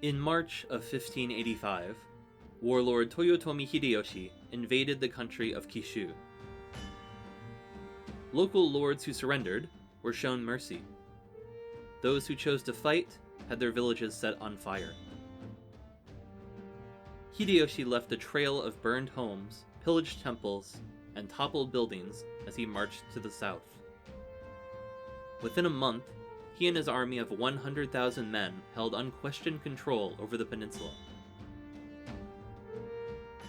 In March of 1585, warlord Toyotomi Hideyoshi invaded the country of Kishu. Local lords who surrendered were shown mercy. Those who chose to fight had their villages set on fire. Hideyoshi left a trail of burned homes, pillaged temples, and toppled buildings as he marched to the south. Within a month, he and his army of 100,000 men held unquestioned control over the peninsula.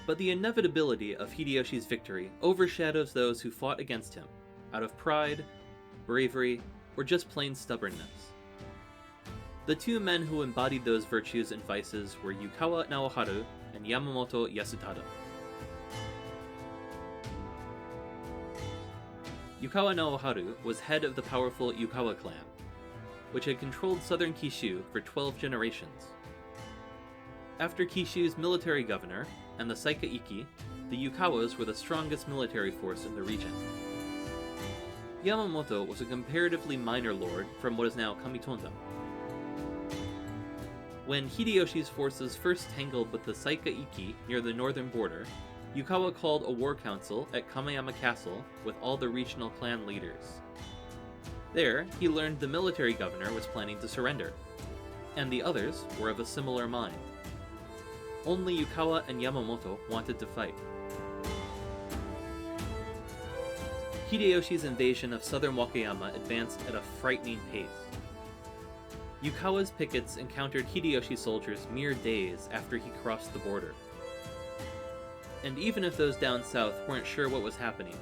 But the inevitability of Hideyoshi's victory overshadows those who fought against him, out of pride, bravery, or just plain stubbornness. The two men who embodied those virtues and vices were Yukawa Naoharu and Yamamoto Yasutada. Yukawa Naoharu was head of the powerful Yukawa clan, which had controlled southern Kishu for 12 generations. After Kishu's military governor and the Saikaiki, the Yukawas were the strongest military force in the region. Yamamoto was a comparatively minor lord from what is now Kamitonda. When Hideyoshi's forces first tangled with the Saikaiki near the northern border, Yukawa called a war council at Wakayama Castle with all the regional clan leaders. There, he learned the military governor was planning to surrender, and the others were of a similar mind. Only Yukawa and Yamamoto wanted to fight. Hideyoshi's invasion of southern Wakayama advanced at a frightening pace. Yukawa's pickets encountered Hideyoshi soldiers mere days after he crossed the border. And even if those down south weren't sure what was happening,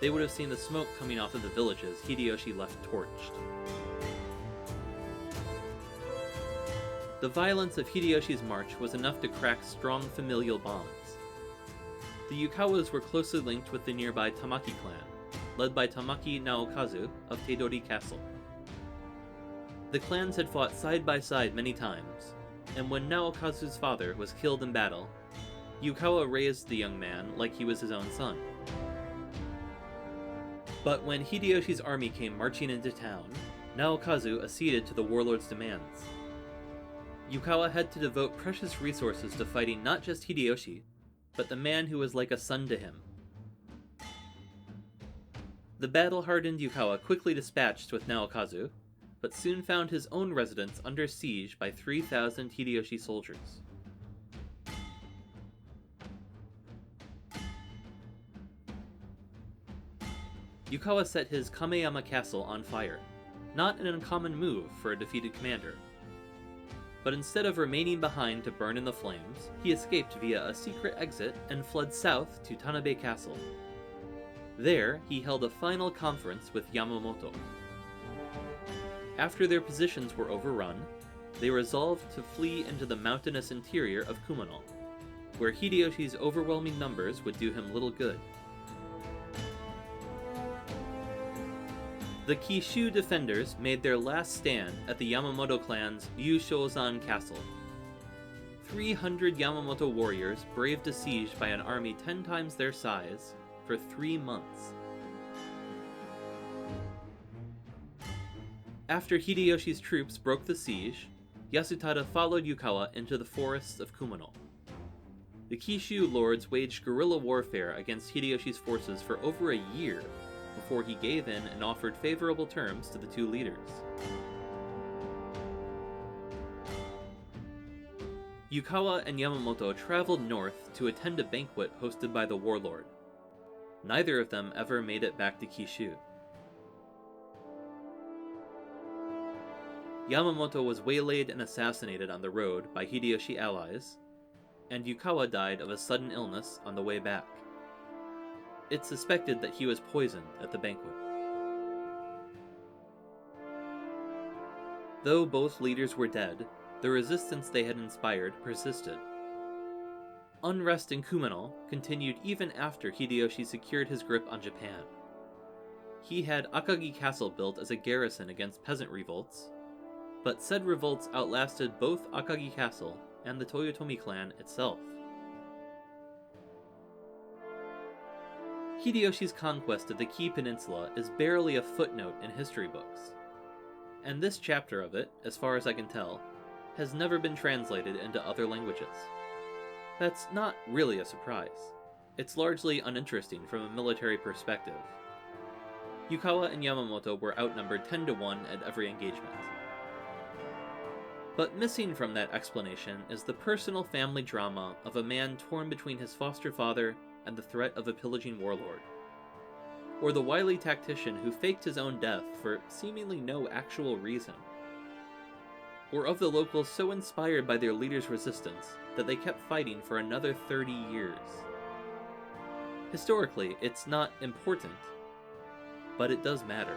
they would have seen the smoke coming off of the villages Hideyoshi left torched. The violence of Hideyoshi's march was enough to crack strong familial bonds. The Yukawas were closely linked with the nearby Tamaki clan, led by Tamaki Naokazu of Teidori Castle. The clans had fought side by side many times, and when Naokazu's father was killed in battle, Yukawa raised the young man like he was his own son. But when Hideyoshi's army came marching into town, Naokazu acceded to the warlord's demands. Yukawa had to devote precious resources to fighting not just Hideyoshi, but the man who was like a son to him. The battle-hardened Yukawa quickly dispatched with Naokazu, but soon found his own residence under siege by 3,000 Hideyoshi soldiers. Yukawa set his Wakayama castle on fire, not an uncommon move for a defeated commander. But instead of remaining behind to burn in the flames, he escaped via a secret exit and fled south to Tanabe Castle. There, he held a final conference with Yamamoto. After their positions were overrun, they resolved to flee into the mountainous interior of Kumano, where Hideyoshi's overwhelming numbers would do him little good. The Kishu defenders made their last stand at the Yamamoto clan's Yushozan Castle. 300 Yamamoto warriors braved a siege by an army 10 times their size for 3 months. After Hideyoshi's troops broke the siege, Yasutada followed Yukawa into the forests of Kumano. The Kishu lords waged guerrilla warfare against Hideyoshi's forces for over a year before he gave in and offered favorable terms to the two leaders. Yukawa and Yamamoto traveled north to attend a banquet hosted by the warlord. Neither of them ever made it back to Kishu. Yamamoto was waylaid and assassinated on the road by Hideyoshi allies, and Yukawa died of a sudden illness on the way back. It's suspected that he was poisoned at the banquet. Though both leaders were dead, the resistance they had inspired persisted. Unrest in Kumano continued even after Hideyoshi secured his grip on Japan. He had Akagi Castle built as a garrison against peasant revolts, but said revolts outlasted both Akagi Castle and the Toyotomi clan itself. Hideyoshi's conquest of the Kishu Peninsula is barely a footnote in history books, and this chapter of it, as far as I can tell, has never been translated into other languages. That's not really a surprise. It's largely uninteresting from a military perspective. Yukawa and Yamamoto were outnumbered 10-1 at every engagement. But missing from that explanation is the personal family drama of a man torn between his foster father and the threat of a pillaging warlord. Or the wily tactician who faked his own death for seemingly no actual reason. Or of the locals so inspired by their leader's resistance that they kept fighting for another 30 years. Historically, it's not important, but it does matter.